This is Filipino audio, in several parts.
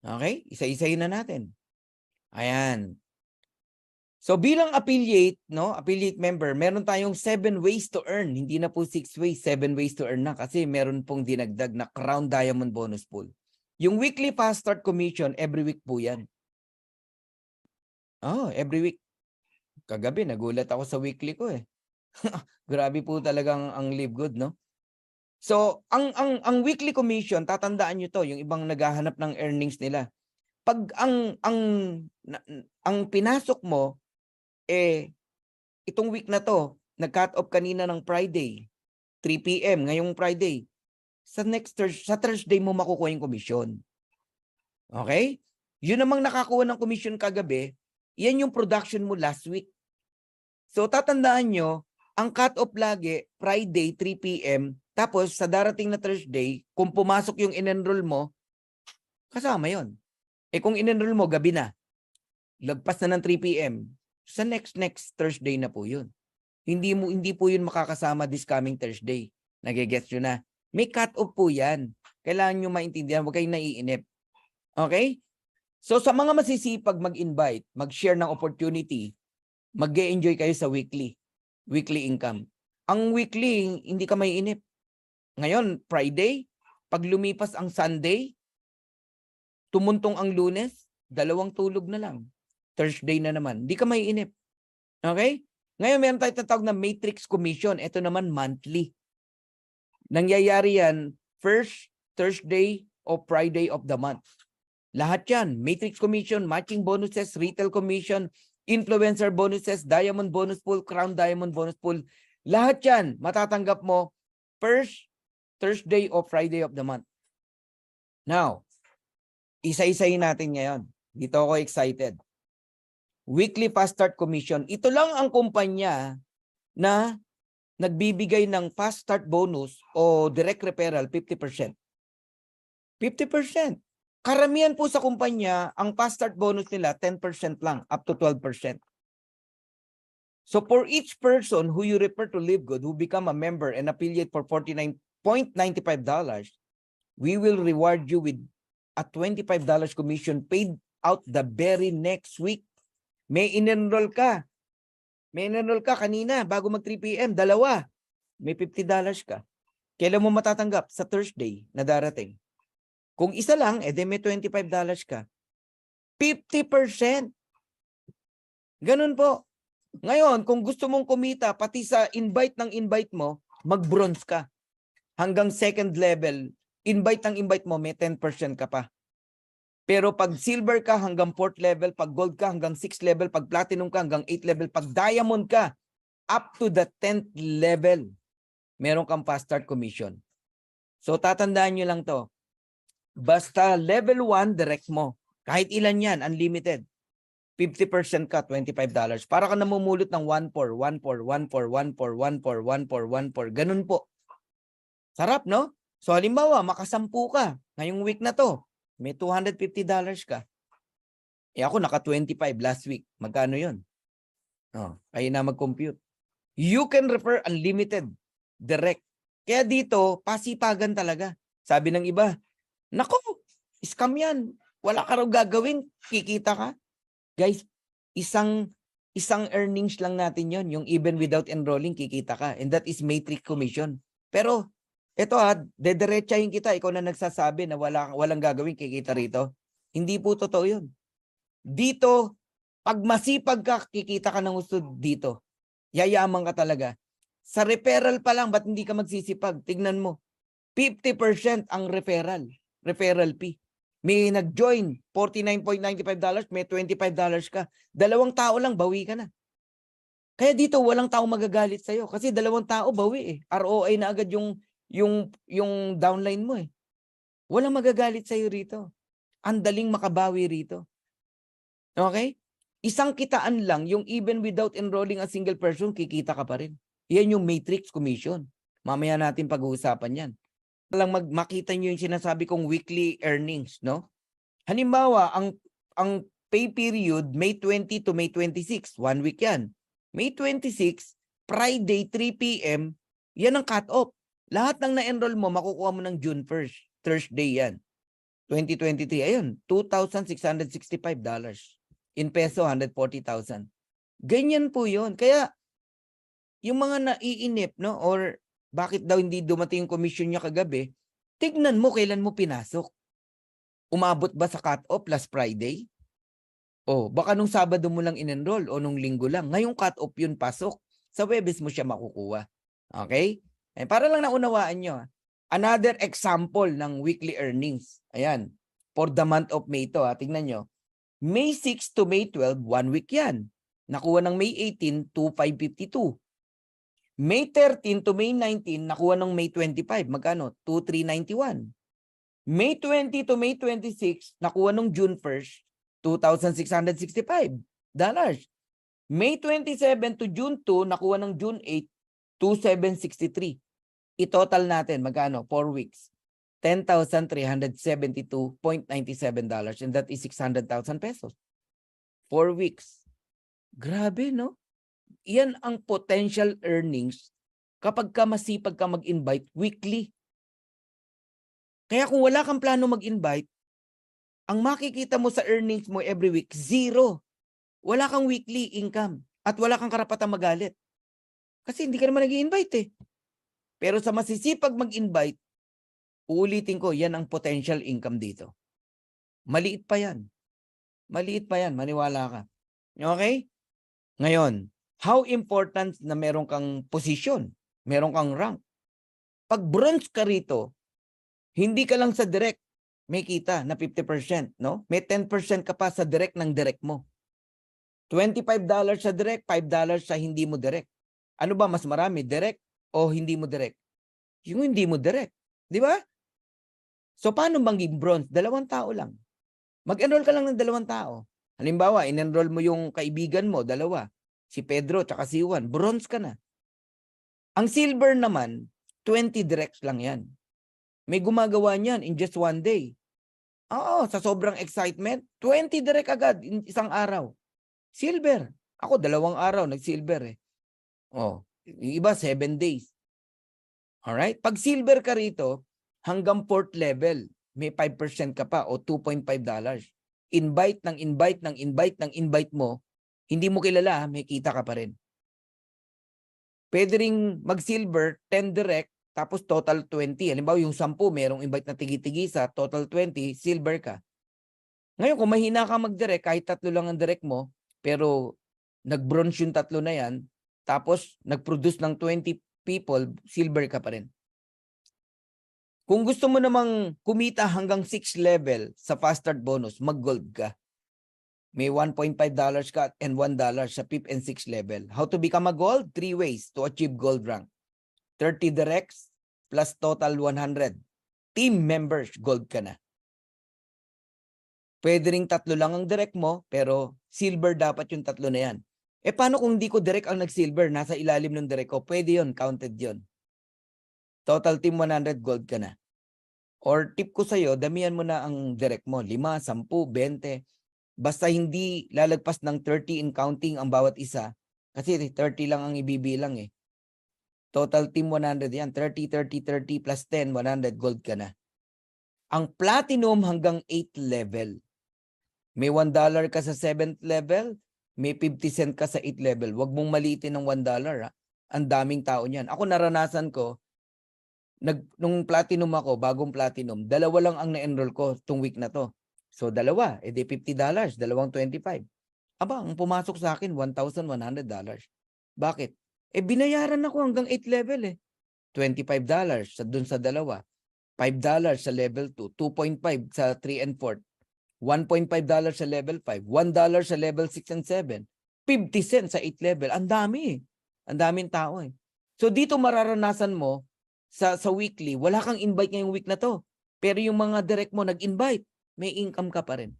Okay? Isa-isahin na natin. Ayan. So bilang affiliate, no, affiliate member, meron tayong 7 ways to earn. Hindi na po 6 ways, 7 ways to earn na kasi meron pong dinagdag na Crown Diamond Bonus Pool. Yung weekly fast start commission, every week po yan. Oh, every week. Kagabi, nagulat ako sa weekly ko eh. Grabe po talagang ang Live Good, no? So, ang weekly commission, tatandaan nyo to, yung ibang naghahanap ng earnings nila. Pag ang pinasok mo, itong week na to, nag-cut off kanina ng Friday, 3 p.m. ngayong Friday. Sa Thursday mo makukuha yung commission. Okay? Yun namang nakakuha ng commission kagabi, yan yung production mo last week. So tatandaan nyo, ang cut-off lagi, Friday, 3 p.m. Tapos sa darating na Thursday, kung pumasok yung in-enroll mo, kasama yon. Kung in-enroll mo, gabi na. Lagpas na ng 3 p.m. Sa next Thursday na po yun. Hindi po yun makakasama this coming Thursday. Nagigets nyo na. May cut-off po yan. Kailangan nyo maintindihan. Huwag kayong naiinip. Okay? So sa mga masisipag mag-invite, mag-share ng opportunity, mag-enjoy kayo sa weekly income. Ang weekly, hindi ka maiinip. Ngayon, Friday, pag lumipas ang Sunday, tumuntong ang Lunes, 2 tulog na lang. Thursday na naman. Hindi ka maiinip. Okay? Ngayon, meron tayo tatawag na matrix commission. Ito naman, monthly. Nangyayari yan, first Thursday o Friday of the month. Lahat yan. Matrix commission, matching bonuses, retail commission, influencer bonuses, diamond bonus pool, crown diamond bonus pool. Lahat yan, matatanggap mo first Thursday o Friday of the month. Now, isa-isahin natin ngayon. Dito ako excited. Weekly fast start commission. Ito lang ang kumpanya na nagbibigay ng fast start bonus o direct referral 50%. 50%. Karamihan po sa kumpanya, ang fast start bonus nila 10% lang, up to 12%. So for each person who you refer to Live Good, who become a member and affiliate for $49.95, we will reward you with a $25 commission paid out the very next week. May in-enroll ka. May in-enroll ka kanina bago mag 3 p.m. Dalawa. May $50 ka. Kailan mo matatanggap? Sa Thursday na darating. Kung isa lang, may $25 ka. 50%. Ganun po. Ngayon, kung gusto mong kumita, pati sa invite mo, mag-bronze ka. Hanggang second level, invite mo, may 10% ka pa. Pero pag silver ka hanggang 4th level, pag gold ka hanggang 6th level, pag platinum ka hanggang 8th level, pag diamond ka, up to the 10th level, meron kang fast start commission. So tatandaan nyo lang to. Basta level 1, direct mo. Kahit ilan yan, unlimited. 50% ka, $25. Para ka namumulot ng 1-4, 1-4, 1-4, 1-4, 1-4, 1-4, 1-4. Ganun po. Sarap, no? So halimbawa, makasampu ka. Ngayong week na to, may $250 ka. Ako naka 25 last week. Magkano yun? Kayo na mag-compute. You can refer unlimited, direct. Kaya dito, pasipagan talaga. Sabi ng iba, nako, scam yan. Wala ka raw gagawin, kikita ka. Guys, isang earnings lang natin yon, yung even without enrolling, kikita ka. And that is matrix commission. Pero, ito dederechahin kita, ikaw na nagsasabi na walang gagawin, kikita rito. Hindi po totoo yun. Dito, pag masipag ka, kikita ka ng gusto dito. Yayaman ka talaga. Sa referral pa lang, ba't hindi ka magsisipag? Tignan mo. 50% ang referral fee. May nag-join, $49.95, may $25 ka. 2 tao lang, bawi ka na. Kaya dito, walang tao magagalit sa'yo. Kasi 2 tao, bawi eh. ROI na agad yung downline mo eh. Walang magagalit sa'yo rito. Ang daling makabawi rito. Okay? Isang kitaan lang, yung even without enrolling a single person, kikita ka pa rin. Yan yung matrix commission. Mamaya natin pag-uusapan yan. Lang makita nyo yung sinasabi kong weekly earnings, no? Halimbawa, ang pay period, May 20 to May 26. 1 week yan. May 26, Friday, 3 p.m., yan ang cut-off. Lahat ng na-enroll mo, makukuha mo ng June 1st. Thursday yan. 2023, ayun, $2,665. In peso, 140,000. Ganyan po yun. Kaya, yung mga naiinip, no? Or bakit daw hindi dumating yung commission niya kagabi, tignan mo kailan mo pinasok. Umabot ba sa cut-off last Friday? O, baka nung Sabado mo lang in-enroll o nung Linggo lang. Ngayong cut-off yun pasok. Sa Huwebes mo siya makukuha. Okay? Eh, para lang naunawaan nyo. Another example ng weekly earnings. Ayan. For the month of May to. Tingnan nyo. May 6 to May 12, 1 week yan. Nakuha ng May 18, 2,552. May 13 to May 19, nakuha ng May 25. Magkano? 2,391. May 20 to May 26, nakuha ng June 1st, $2,665. May 27 to June 2, nakuha ng June 8, 2,763. I-total natin, magkano? 4 weeks. $10,372.97. And that is 600,000 pesos. 4 weeks. Grabe, no? Yan ang potential earnings kapag ka masipag ka mag-invite weekly. Kaya kung wala kang plano mag-invite, ang makikita mo sa earnings mo every week, zero. Wala kang weekly income at wala kang karapatang magalit. Kasi hindi ka naman nag-i-invite eh. Pero sa masisipag mag-invite, uulitin ko, yan ang potential income dito. Maliit pa yan. Maliit pa yan, maniwala ka. Okay? Ngayon, how important na meron kang position, meron kang rank. Pag bronze ka rito, hindi ka lang sa direct, may kita na 50%, no? May 10% ka pa sa direct ng direct mo. $25 sa direct, $5 sa hindi mo direct. Ano ba mas marami, direct o hindi mo direct? Yung hindi mo direct, di ba? So paano maging bronze? 2 tao lang. Mag-enroll ka lang ng 2 tao. Halimbawa, in-enroll mo yung kaibigan mo, 2. Si Pedro tsaka si Juan, bronze ka na. Ang silver naman, 20 directs lang yan. May gumagawa niyan in just 1 day. Oo, sa sobrang excitement, 20 direct agad in isang araw. Silver. Ako, 2 araw nag-silver eh. Oh, yung iba 7 days. Alright? Pag silver ka rito, hanggang 4th level, may 5% ka pa o $2.5. Invite ng invite ng invite ng invite mo, hindi mo kilala, may kita ka pa rin. Pwede ring mag-silver, 10 direct, tapos total 20. Halimbawa yung 10, merong invite na tigi-tigi sa total 20, silver ka. Ngayon, kung mahina ka mag-direct, kahit 3 lang ang direct mo, pero nag-bronze yung 3 na yan, tapos nag-produce ng 20 people, silver ka pa rin. Kung gusto mo namang kumita hanggang 6 level sa fast start bonus, mag-gold ka. May $1.5 ka and $1 sa 5th and 6th level. How to become a gold? 3 ways to achieve gold rank. 30 directs plus total 100. Team members, gold ka na. Pwede ring 3 lang ang direct mo, pero silver dapat yung 3 na yan. Eh paano kung di ko direct ang nag-silver, nasa ilalim ng direct ko? Pwede yun, counted yun. Total team 100, gold ka na. Or tip ko sa'yo, damihan mo na ang direct mo. 5, 10, 20. Basta hindi lalagpas ng 30 in counting ang bawat isa. Kasi 30 lang ang ibibilang eh. Total team 100 yan. 30, 30, 30 plus 10, 100, gold ka na. Ang platinum hanggang 8th level. May $1 ka sa 7th level, may 50 cent ka sa 8th level. Huwag mong maliitin ng $1 ha. Ang daming tao niyan. Ako naranasan ko, nung platinum ako, bagong platinum, 2 lang ang na-enroll ko tong week na to. So 2, edi $50, 225. Aba, ang pumasok sa akin, $1,100. Bakit? Eh binayaran ako hanggang 8th level eh. $25 dun sa 2, $5 sa level 2, 2.5 sa 3 and 4, $1.5 sa level 5, $1 sa level 6 and 7, 50 cents sa 8th level. Ang dami eh. Ang daming tao eh. So dito mararanasan mo sa weekly, wala kang invite ngayong week na to. Pero yung mga direct mo nag-invite, may income ka pa rin.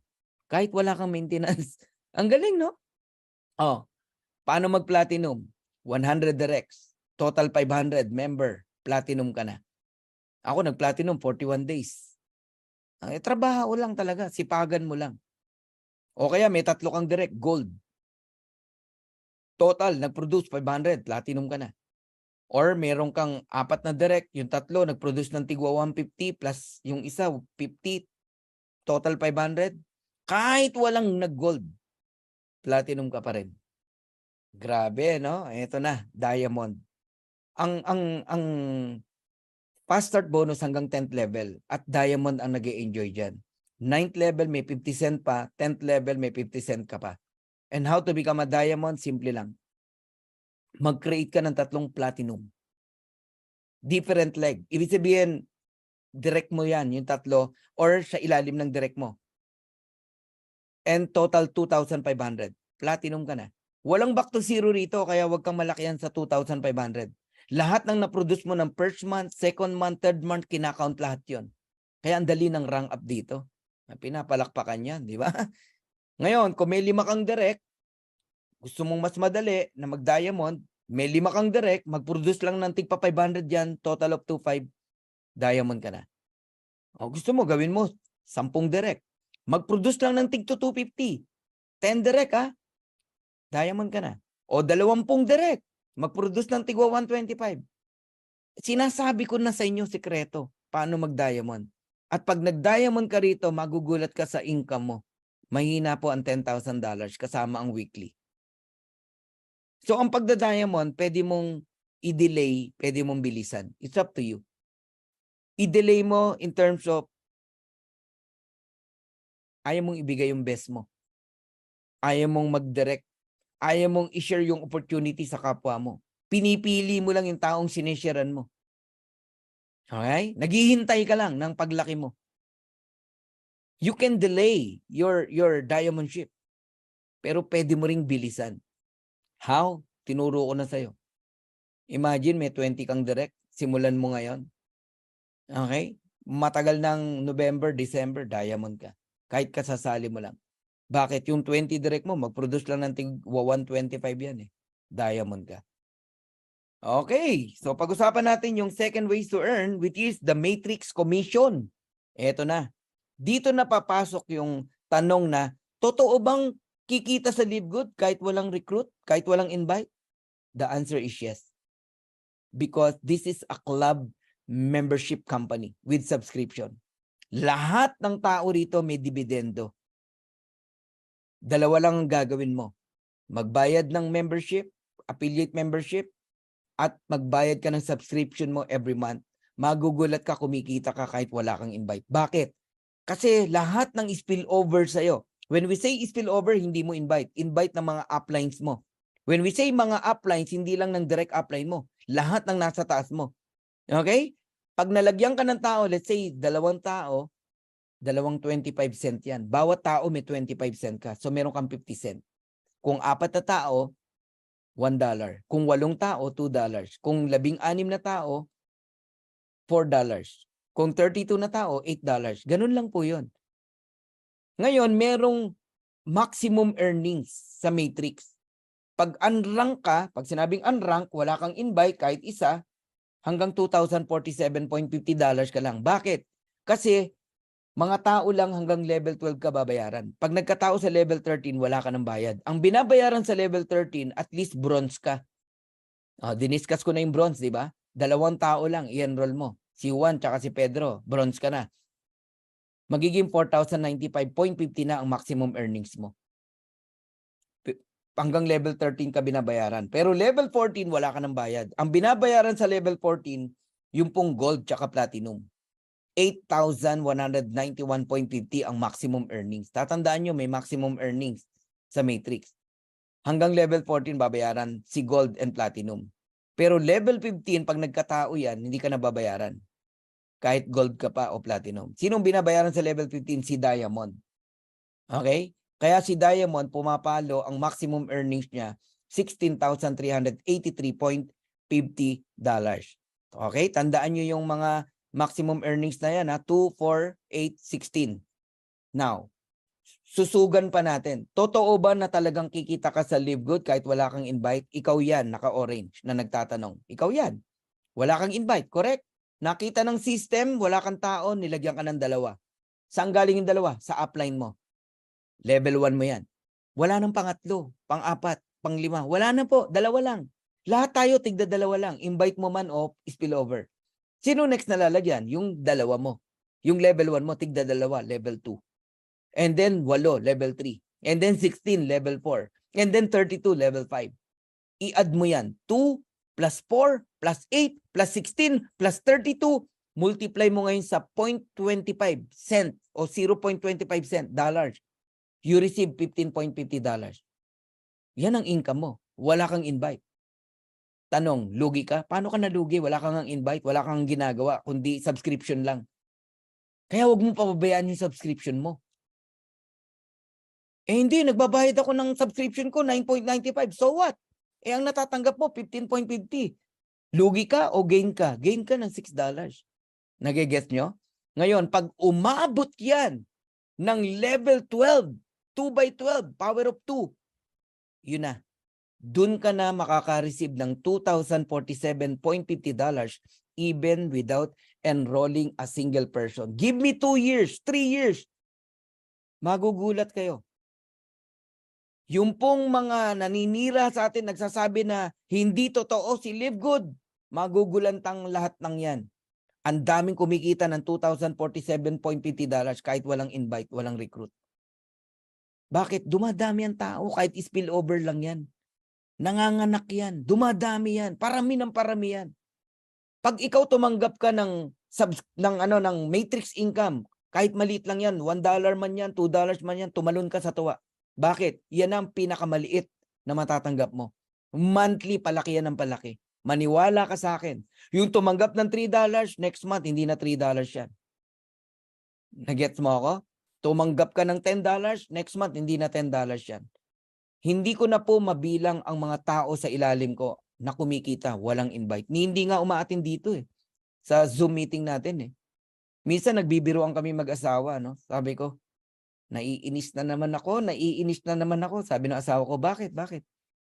Kahit wala kang maintenance. Ang galing, no? Oh, paano mag-platinum? 100 directs. Total 500 member. Platinum ka na. Ako nag-platinum 41 days. Trabaho lang talaga. Sipagan mo lang. O kaya may 3 kang direct. Gold. Total, nag-produce 500. Platinum ka na. Or meron kang 4 na direct. Yung 3, nag-produce ng tigwa 150 plus yung isa 50. total 500, kahit walang nag-gold, platinum ka pa rin. Grabe, no? Ito na, diamond. Ang fast start bonus hanggang 10th level at diamond ang nag-e-enjoy dyan. 9th level may 50 cent pa, 10th level may 50 cent ka pa. And how to become a diamond? Simple lang. Mag-create ka ng 3 platinum. Different leg. Ibig sabihin, direct mo yan, yung 3, or sa ilalim ng direct mo. And total 2,500. Platinum ka na. Walang back to zero rito, kaya wag kang malakihan sa 2,500. Lahat ng na-produce mo ng first month, second month, third month, kinakount lahat yon. Kaya ang dali ng rank up dito. Pinapalakpakan yan, di ba? Ngayon, kung may 5 kang direct, gusto mong mas madali na mag-diamond, may 5 kang direct, mag-produce lang ng tigpa 500 yan, total of 2,500, diamond ka na. O gusto mo, gawin mo 10 direct. Mag-produce lang ng tig to 250. 10 direct ha, diamond ka na. O 20 direct, mag-produce ng tigwa 125. Sinasabi ko na sa inyo sikreto, paano mag-diamond. At pag nag-diamond ka rito, magugulat ka sa income mo. Mahina po ang $10,000 kasama ang weekly. So ang pagda-diamond, pwede mong i-delay, pwede mong bilisan. It's up to you. I-delay mo in terms of ayaw mong ibigay yung best mo. Ayaw mong mag-direct. Ayaw mong i-share yung opportunity sa kapwa mo. Pinipili mo lang yung taong sinisharean mo. Okay? Naghihintay ka lang ng paglaki mo. You can delay your diamond ship. Pero pwede mo ring bilisan. How? Tinuro ko na sa'yo. Imagine may 20 kang direct. Simulan mo ngayon. Okay? Matagal ng November, December, diamond ka. Kahit kasasali mo lang. Bakit? Yung 20 direct mo, mag-produce lang ng 125 yan eh. Diamond ka. Okay. So pag-usapan natin yung second ways to earn, which is the matrix commission. Eto na. Dito na papasok yung tanong na, totoo bang kikita sa Live Good kahit walang recruit, kahit walang invite? The answer is yes. Because this is a club membership company with subscription. Lahat ng tao rito may dividendo. Dalawa lang ang gagawin mo. Magbayad ng membership, affiliate membership, at magbayad ka ng subscription mo every month. Magugulat ka, kumikita ka kahit wala kang invite. Bakit? Kasi lahat ng spillover sa'yo. When we say spillover, hindi mo invite. Invite ng mga uplines mo. When we say mga uplines, hindi lang ng direct upline mo. Lahat ng nasa taas mo. Okay? Pag nalagyan ka ng tao, let's say, 2 tao, 25 cent yan. Bawat tao may 25 cent ka. So, meron kang 50 cent. Kung 4 na tao, $1. Kung 8 tao, $2. Kung 16 na tao, $4. Kung 32 na tao, $8. Ganun lang po yun. Ngayon, merong maximum earnings sa matrix. Pag unrank ka, pag sinabing unrank, wala kang invite kahit isa, hanggang $2,047.50 ka lang. Bakit? Kasi mga tao lang hanggang level 12 ka babayaran. Pag nagkatao sa level 13, wala ka ng bayad. Ang binabayaran sa level 13, at least bronze ka. Diniscuss ko na yung bronze, di ba? 2 tao lang, i-enroll mo. Si Juan tsaka si Pedro, bronze ka na. Magiging 4,095.50 na ang maximum earnings mo. Hanggang level 13 ka binabayaran. Pero level 14, wala ka ng bayad. Ang binabayaran sa level 14, yung pong gold tsaka platinum. 8,191.50 ang maximum earnings. Tatandaan nyo, may maximum earnings sa matrix. Hanggang level 14, babayaran si gold and platinum. Pero level 15, pag nagkatao yan, hindi ka na babayaran. Kahit gold ka pa o platinum. Sinong binabayaran sa level 15? Si Diamond. Okay? Kaya si Diamond, pumapalo, ang maximum earnings niya, $16,383.50. Okay? Tandaan nyo yung mga maximum earnings na yan, 2, 4, 8, 16. Now, susugan pa natin. Totoo ba na talagang kikita ka sa Live Good kahit wala kang invite? Ikaw yan, naka-orange, na nagtatanong. Ikaw yan. Wala kang invite, correct? Nakita ng system, wala kang tao, nilagyan ka ng 2. Saan galing yung 2? Sa upline mo. Level 1 mo yan. Wala nang pangatlo, pang-4, pang-5. Wala na po, 2 lang. Lahat tayo tigda 2 lang. Invite mo man o spillover. Sino next na lalagyan? Yung 2 mo. Yung level 1 mo, tigda 2, level 2. And then 8, level 3. And then 16, level 4. And then 32, level 5. I-add mo yan. 2 plus 4 plus 8 plus 16 plus 32. Multiply mo ngayon sa 0.25 cent o 0.25 cent dollars. You receive $15.50. Yan ang income mo. Wala kang invite. Tanong, lugi ka? Paano ka nalugi? Wala kang invite, wala kang ginagawa, kundi subscription lang. Kaya huwag mo pababayaan yung subscription mo. Eh hindi, nagbabayad ako ng subscription ko, 9.95. So what? Eh ang natatanggap mo, 15.50. Lugi ka o gain ka? Gain ka ng $6. Nagigets nyo? Ngayon, pag umabot yan ng level 12, 2 by 12, power of 2, yun na. Dun ka na makaka-receive ng $2,047.50 even without enrolling a single person. Give me 2 years, 3 years. Magugulat kayo. Yung pong mga naninira sa atin, nagsasabi na hindi totoo si Live Good, magugulantang lahat ng yan. Ang daming kumikita ng $2,047.50 kahit walang invite, walang recruit. Bakit? Dumadami ang tao kahit spillover lang yan. Nanganganak yan. Dumadami yan. Parami ng parami yan. Pag ikaw tumanggap ka ng matrix income, kahit maliit lang yan, $1 man yan, $2 man yan, tumalon ka sa tuwa. Bakit? Yan ang pinakamaliit na matatanggap mo. Monthly, palaki yan ng palaki. Maniwala ka sa akin. Yung tumanggap ng $3, next month, hindi na $3 yan. Nagets mo ako? Tumanggap ka ng $10, next month, hindi na $10 yan. Hindi ko na po mabilang ang mga tao sa ilalim ko na kumikita, walang invite. Hindi nga umaatin dito sa Zoom meeting natin Minsan nagbibiruan kami mag-asawa, no? Sabi ko, naiinis na naman ako. Sabi ng asawa ko, bakit?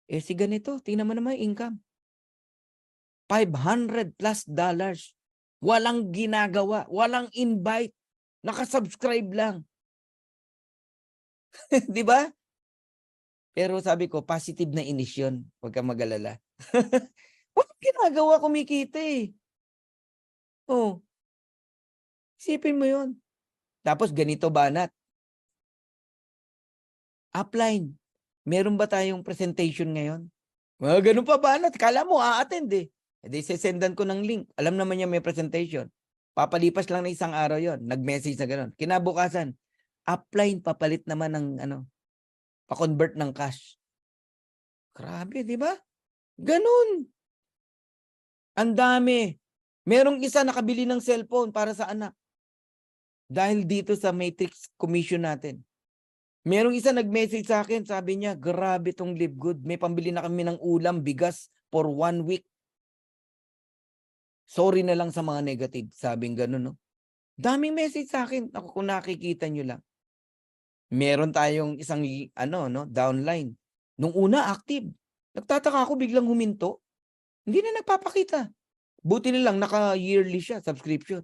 Eh si ganito, tingnan mo naman yung income. $500 plus. Walang ginagawa, walang invite. Nakasubscribe lang. Di ba? Pero sabi ko, positive na inis yun. Huwag kang mag-alala. Walang ginagawa, kumikita Oh. Isipin mo yun. Tapos ganito banat. Upline. Meron ba tayong presentation ngayon? Ganun pa banat. Kala mo, a-attend Hindi, sesendan ko ng link. Alam naman niya may presentation. Papalipas lang na isang araw yon. Nag-message na gano'n. Kinabukasan, upline, papalit naman ng pa-convert ng cash. Grabe, di ba? Ganun. Ang dami. Merong isa nakabili ng cellphone para sa anak. Dahil dito sa matrix commission natin. Merong isa nag-message sa akin, sabi niya, grabe tong Live Good. May pambili na kami ng ulam, bigas for 1 week. Sorry na lang sa mga negative. Sabing ganun, no? Daming message sa akin. Ako, kung nakikita nyo lang. Meron tayong isang, downline. Nung una, active. Nagtataka ako, biglang huminto. Hindi na nagpapakita. Buti na lang, naka-yearly siya, subscription.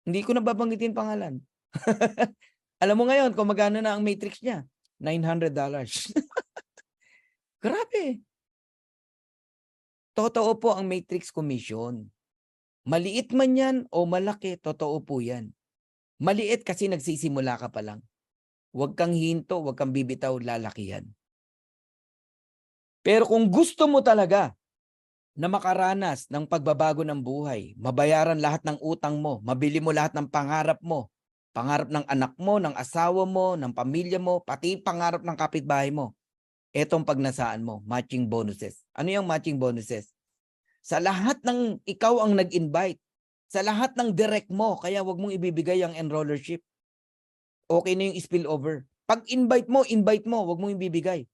Hindi ko na babanggitin pangalan. Alam mo ngayon kung magkano na ang matrix niya? $900. Grabe. Totoo po ang matrix commission. Maliit man yan o malaki, totoo po yan. Maliit kasi nagsisimula ka pa lang. Huwag kang hinto, huwag kang bibitaw, lalakihan. Pero kung gusto mo talaga na makaranas ng pagbabago ng buhay, mabayaran lahat ng utang mo, mabili mo lahat ng pangarap mo, pangarap ng anak mo, ng asawa mo, ng pamilya mo, pati pangarap ng kapitbahay mo. Etong pagnasaan mo, matching bonuses. Ano yung matching bonuses? Sa lahat ng ikaw ang nag-invite, sa lahat ng direct mo, kaya wag mong ibibigay ang enrollership. Okay na yung spillover. Pag invite mo, wag mong ibibigay.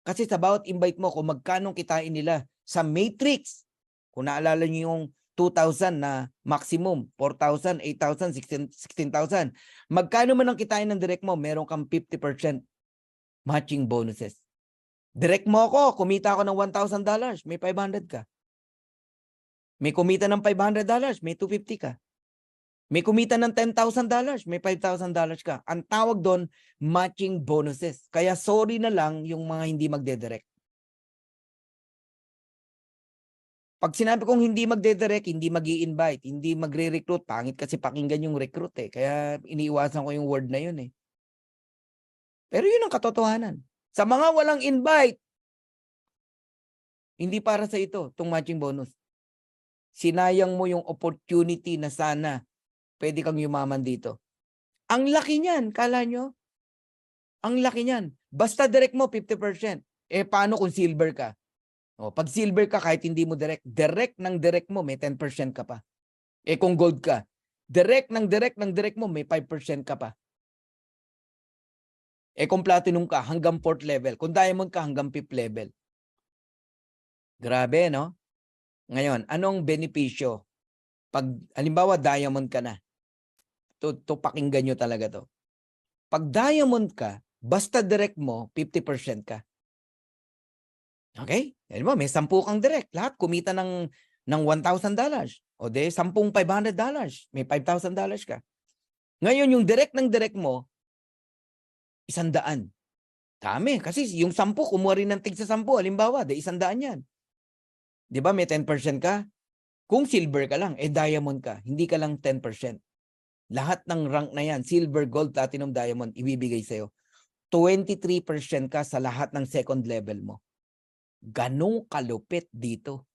Kasi sa bawat invite mo, kung magkano kitain nila sa matrix, kung naalala niyo yung 2,000 na maximum, 4,000, 8,000, 16,000. Magkano man ang kitain ng direct mo, meron kang 50% matching bonuses. Direct mo ako, kumita ako ng $1,000, may $500 ka. May kumita ng $500, may $250 ka. May kumita ng $10,000, may $5,000 ka. Ang tawag doon, matching bonuses. Kaya sorry na lang yung mga hindi magdedirect. Pag sinabi kong hindi magdedirect, hindi mag-i-invite, hindi magre-recruit, pangit kasi pakinggan yung recruit Kaya iniiwasan ko yung word na yun Pero yun ang katotohanan. Sa mga walang invite, hindi para sa ito, itong matching bonus. Sinayang mo yung opportunity na sana pwede kang yumaman dito. Ang laki niyan, kala nyo? Ang laki niyan. Basta direct mo 50%. Eh paano kung silver ka? O, pag silver ka kahit hindi mo direct ng direct mo may 10% ka pa. Eh kung gold ka, direct mo may 5% ka pa. Eh kung platinum ka hanggang 4th level, kung diamond ka hanggang 5th level. Grabe, no? Ngayon, anong benepisyo? Pag halimbawa diamond ka na, to pakinggan nyo talaga to. Pag diamond ka, basta direct mo, 50% ka. Okay? Halimbawa, may 10 kang direct. Lahat kumita ng $1,000. O de, 10 $500. May $5,000 ka. Ngayon, yung direct ng direct mo, 100. Dami. Kasi yung 10, kumuha rin ng tig sa 10. Halimbawa, de 100 yan. Di ba may 10% ka? Kung silver ka lang, eh diamond ka. Hindi ka lang 10%. Lahat ng rank na yan, silver, gold, platinum, diamond, ibibigay sa'yo. 23% ka sa lahat ng second level mo. Ganong kalupit dito.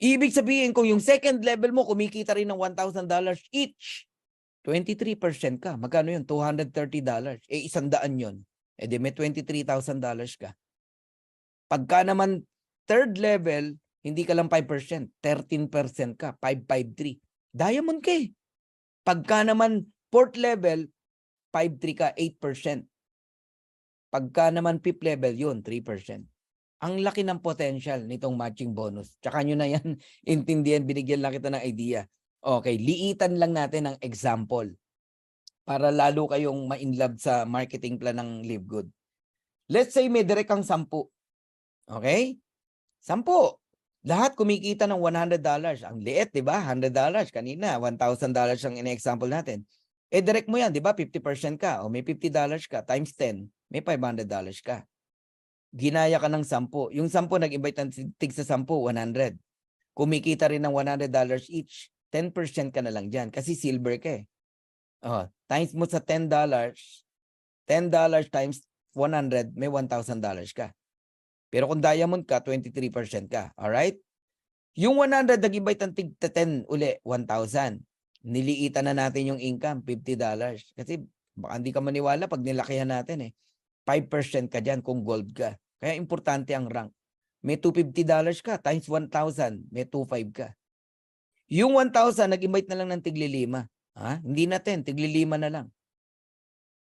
Ibig sabihin, kung yung second level mo, kumikita rin ng $1,000 each, 23% ka. Magkano yun? $230. Eh, 100 yun. Eh, di may $23,000 ka. Pagka naman third level, hindi ka lang 5%, 13% ka, 553. Diamond ka eh. Pagka naman fourth level, 5-3 ka, 8%. Pagka naman fifth level, yun, 3%. Ang laki ng potential nitong matching bonus. Tsaka nyo na yan intindihan, binigyan lang kita ng idea. Okay, liitan lang natin ang example para lalo kayong ma-inlove sa marketing plan ng Live Good. Let's say may direct kang 10. Okay? 10. Lahat kumikita ng $100. Ang liit, di ba? $100. Kanina, $1,000 ang in-example natin. Eh, direct mo yan, di ba? 50% ka. O may $50 ka. Times 10, may $500 ka. Ginaya ka ng 10. Yung 10, nag-invite ng tig sa 10, 100. Kumikita rin ng $100 each. 10% ka na lang dyan. Kasi silver ka eh. Oh, times mo sa $10. $10 times 100, may $1,000 ka. Pero kung diamond ka, 23% ka. Alright? Yung 100, nag-invite ng tig 10 uli, 1,000. Niliitan na natin yung income, $50. Kasi baka hindi ka maniwala pag nilakihan natin eh. 5% ka dyan kung gold ka. Kaya importante ang rank. May $250 ka, times 1,000, may 2,500 ka. Yung 1,000, nag-invite na lang ng tigli-5. Ha? Hindi na 10, tigli-5 na lang.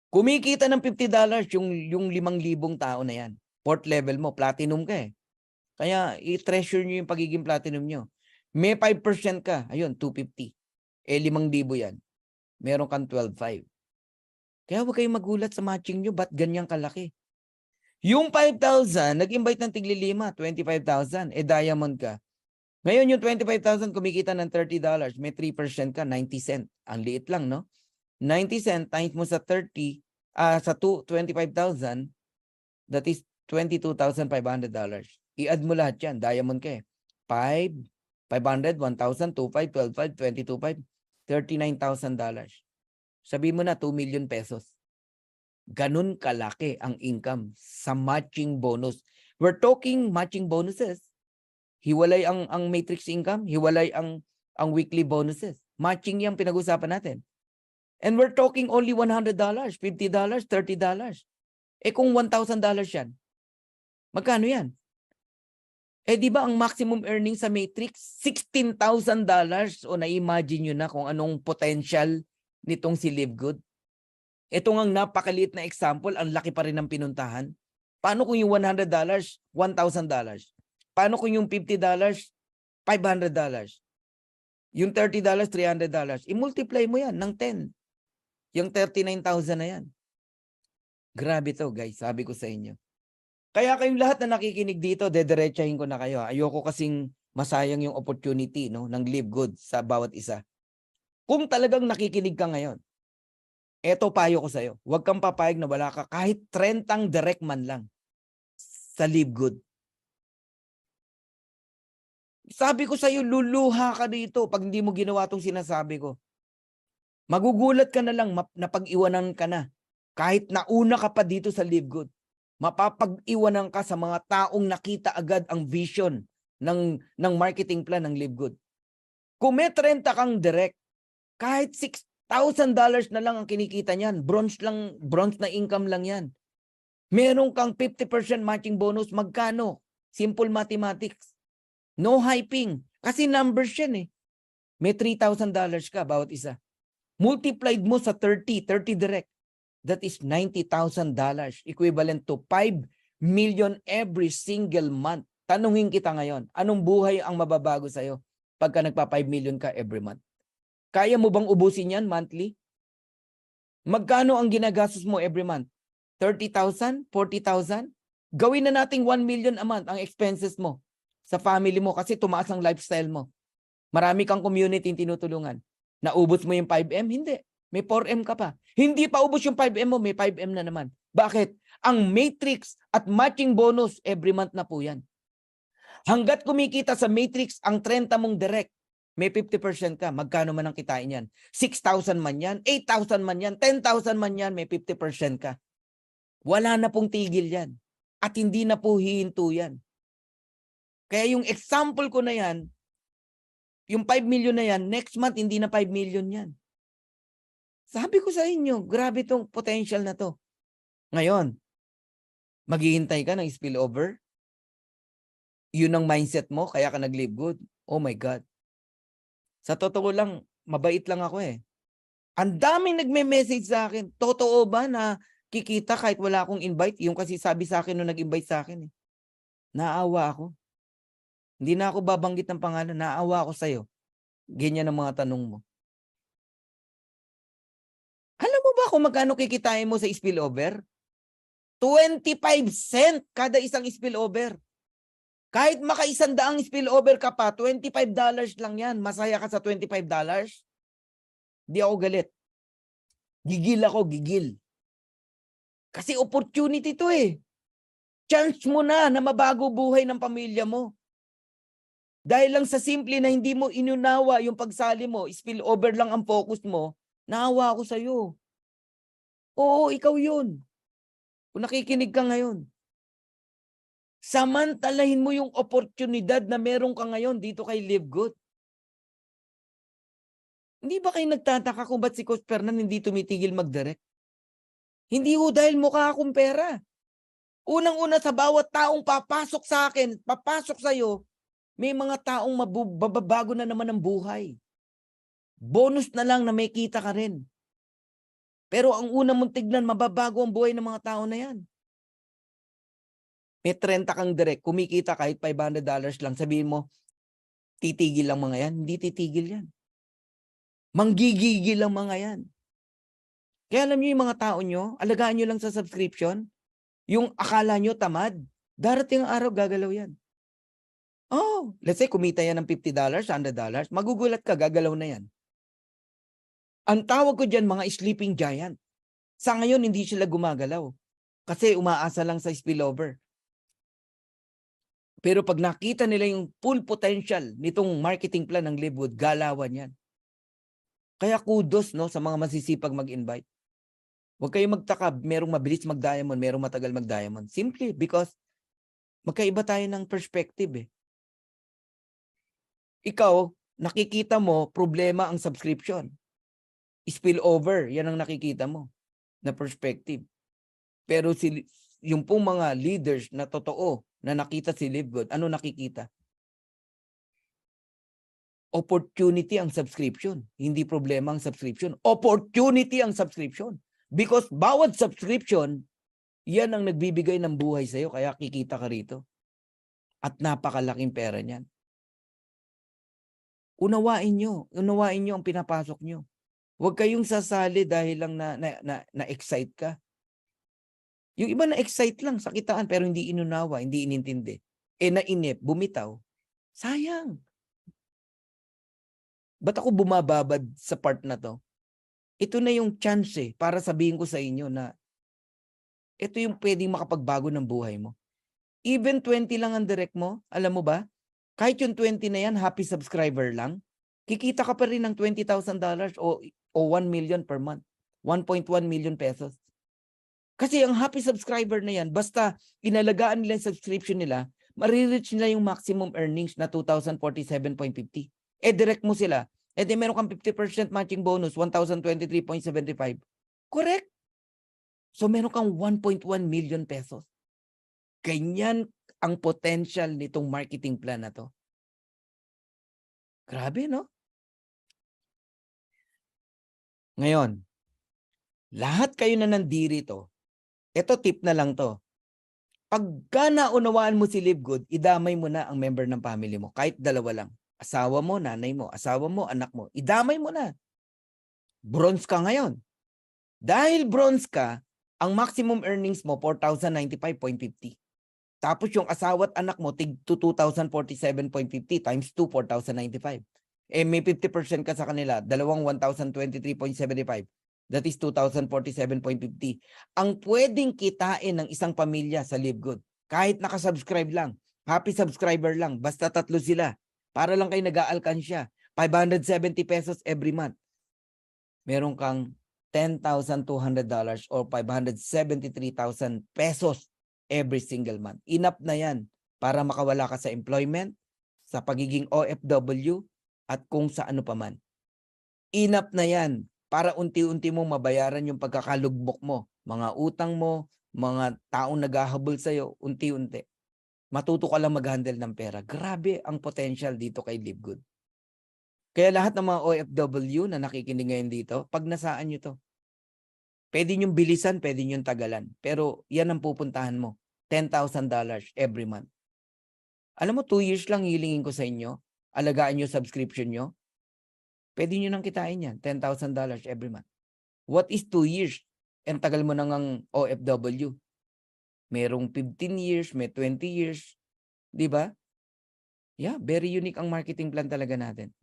Kumikita ng $50 yung 5,000 tao na yan. Fourth level mo, platinum ka eh. Kaya i-treasure nyo yung pagiging platinum nyo. May 5% ka, ayun, 250. Eh, 5,000 yan. Meron kang 12,500. Kaya huwag kayong magulat sa matching nyo, ba't ganyan kalaki? Yung 5,000, nag-invite ng tigli-5, 25,000. Eh, diamond ka. Ngayon, yung 25,000, kumikita ng $30. May 3% ka, 90 cent. Ang liit lang, no? 90 cent times mo sa 30, sa 25,000, that is $22,500. I-add mo lahat yan. Diamond ka eh. 5, 500, 1,000, 2,500, 12,500, 22,500, $39,000. Sabi mo na 2 million pesos. Ganun kalaki ang income sa matching bonus. We're talking matching bonuses. Hiwalay ang matrix income, hiwalay ang weekly bonuses. Matching yung pinag-usapan natin. And we're talking only $100, $50, $30. Eh kung $1,000 yan, magkano yan? Eh di ba ang maximum earnings sa matrix, $16,000. O na-imagine nyo na kung anong potential nitong si Live Good. Ito ngang napakaliit na example, ang laki pa rin ng pinuntahan. Paano kung yung $100, $1,000? Paano kung yung $50, $500? Yung $30, $300. I-multiply mo yan ng 10. Yung 39,000 na yan. Grabe to guys, sabi ko sa inyo. Kaya kayong lahat na nakikinig dito, dediretsahin ko na kayo. Ayoko kasing masayang yung opportunity no, ng Live Good sa bawat isa. Kung talagang nakikinig ka ngayon, eto payo ko sa'yo. Huwag kang papayag na wala ka kahit 30 direct man lang sa Live Good. Sabi ko sa'yo, luluha ka dito pag hindi mo ginawa itong sinasabi ko. Magugulat ka na lang na pag-iwanan ka na. Kahit nauna ka pa dito sa Live Good, mapapag-iwanan ka sa mga taong nakita agad ang vision ng marketing plan ng Live Good. Kung may 30 kang direct, kahit $6,000 na lang ang kinikita niyan, bronze na income lang yan. Meron kang 50% matching bonus, magkano? Simple mathematics. No hyping. Kasi numbers yan eh. May $3,000 ka bawat isa. Multiplied mo sa 30 direct. That is $90,000, equivalent to 5 million every single month. Tanungin kita ngayon, anong buhay ang mababago sa'yo pagka nagpa 5 million ka every month? Kaya mo bang ubusin yan monthly? Magkano ang ginagastos mo every month? 30,000? 40,000? Gawin na nating 1 million a month ang expenses mo sa family mo kasi tumaas ang lifestyle mo. Marami kang community tinutulungan. Naubos mo yung 5M? Hindi. May 4M ka pa. Hindi pa ubos yung 5M mo, may 5M na naman. Bakit? Ang matrix at matching bonus every month na po yan. Hanggat kumikita sa matrix ang 30 mong direct, may 50% ka. Magkano man ang kitain yan? 6,000 man yan, 8,000 man yan, 10,000 man yan, may 50% ka. Wala na pong tigil yan. At hindi na po hihinto yan. Kaya yung example ko na yan, yung 5 million na yan, next month hindi na 5 million yan. Sabi ko sa inyo, grabe tong potential na to. Ngayon, maghihintay ka ng spillover? Yun ang mindset mo, kaya ka nag-Live Good? Oh my God. Sa totoo lang, mabait lang ako eh. Ang daming nagme-message sa akin. Totoo ba na kikita kahit wala akong invite? Yung kasi sabi sa akin nung nag-invite sa akin eh. Naawa ako. Hindi na ako babanggit ng pangalan. Naawa ako sa'yo. Ganyan ang mga tanong mo. Alam mo ba kung magkano kikitain mo sa spillover? 25 cent kada isang spillover. Kahit maka-100 spillover ka pa, $25 lang yan. Masaya ka sa $25? Di ako galit. Gigil ako, gigil. Kasi opportunity to eh. Chance mo na mabago buhay ng pamilya mo. Dahil lang sa simple na hindi mo inunawa yung pagsali mo, spillover lang ang focus mo, naawa ako sa'yo. Oo, ikaw yun. Kung nakikinig ka ngayon. Samantalahin mo yung oportunidad na meron ka ngayon dito kay Live Good. Hindi ba kayo nagtataka kung ba't si Coach Fernan hindi tumitigil mag-direct? Hindi ho dahil mukha akong pera. Unang-una sa bawat taong papasok sa akin, papasok sa'yo, may mga taong mababago na naman ang buhay. Bonus na lang na may kita ka rin. Pero ang una mong tignan, mababago ang buhay ng mga tao na yan. May 30 kang direct, kumikita kahit $500 lang, sabihin mo, titigil lang mga yan? Hindi titigil yan. Manggigigil lang mga yan. Kaya alam nyo yung mga tao nyo, alagaan nyo lang sa subscription, yung akala nyo tamad, darating ang araw, gagalaw yan. Oh, let's say kumita yan ng $50, $100, magugulat ka, gagalaw na yan. Ang tawag ko dyan, mga sleeping giant. Sa ngayon, hindi sila gumagalaw. Kasi umaasa lang sa spillover. Pero pag nakita nila yung full potential nitong marketing plan ng Live Good, galawan yan. Kaya kudos no, sa mga masisipag mag-invite. Huwag kayong magtaka, merong mabilis mag-diamond, merong matagal mag-diamond. Simply because magkaiba tayo ng perspective eh. Ikaw, nakikita mo, problema ang subscription. Spillover, yan ang nakikita mo na perspective. Pero yung pong mga leaders na totoo na nakita si Live Good, ano nakikita? Opportunity ang subscription. Hindi problema ang subscription. Opportunity ang subscription. Because bawat subscription, yan ang nagbibigay ng buhay sa'yo. Kaya kikita ka rito. At napakalaking pera niyan. Unawain nyo ang pinapasok nyo. Huwag kayong sasali dahil lang na-excite ka. Yung iba na-excite lang sa kitaan pero hindi inunawa, hindi inintindi. Nainip, bumitaw. Sayang. Ba't ako bumababad sa part na to? Ito na yung chance para sabihin ko sa inyo na ito yung pwedeng makapagbago ng buhay mo. Even 20 lang ang direct mo, alam mo ba? Kahit yung 20 na yan, happy subscriber lang, kikita ka pa rin ng $20,000 o 1 million per month. 1.1 million pesos. Kasi ang happy subscriber na yan, basta inalagaan nila yung subscription nila, marireach nila yung maximum earnings na 2,047.50. Direct mo sila. Di meron kang 50% matching bonus, 1,023.75. Correct? So meron kang 1.1 million pesos. Ganyan ang potential nitong marketing plan na to. Grabe, no? Ngayon, lahat kayo na nandirito, ito tip na lang to. Pagka naunawaan mo si Live Good, idamay mo na ang member ng family mo. Kahit dalawa lang. Asawa mo, nanay mo. Asawa mo, anak mo. Idamay mo na. Bronze ka ngayon. Dahil bronze ka, ang maximum earnings mo, 4,095.50. Tapos yung asawa at anak mo, tig 2,047.50 times 2, 4,095. May 50% ka sa kanila, dalawang 1,023.75. That is 2,047.50. Ang pwedeng kitain ng isang pamilya sa Live Good, kahit nakasubscribe lang, happy subscriber lang, basta 3 sila, para lang kayo nag-aalkansya, 570 pesos every month. Meron kang $10,200 or 573,000 pesos every single month. Enough na yan para makawala ka sa employment, sa pagiging OFW, at kung sa ano pa man. Enough na yan para unti-unti mong mabayaran yung pagkakalugbok mo, mga utang mo, mga taong naghahabol sa'yo, unti-unti. Matuto ka lang mag-handle ng pera. Grabe ang potential dito kay Live Good. Kaya lahat ng mga OFW na nakikinig ngayon dito, pag nasaan nyo to, pwede nyong bilisan, pwede nyong tagalan. Pero yan ang pupuntahan mo. $10,000 every month. Alam mo, 2 years lang hilingin ko sa inyo. Alagaan nyo subscription nyo. Pwede nyo nang kitain yan. $10,000 every month. What is 2 years? And tagal mo nang OFW. Merong 15 years, may 20 years. Di ba? Yeah, very unique ang marketing plan talaga natin.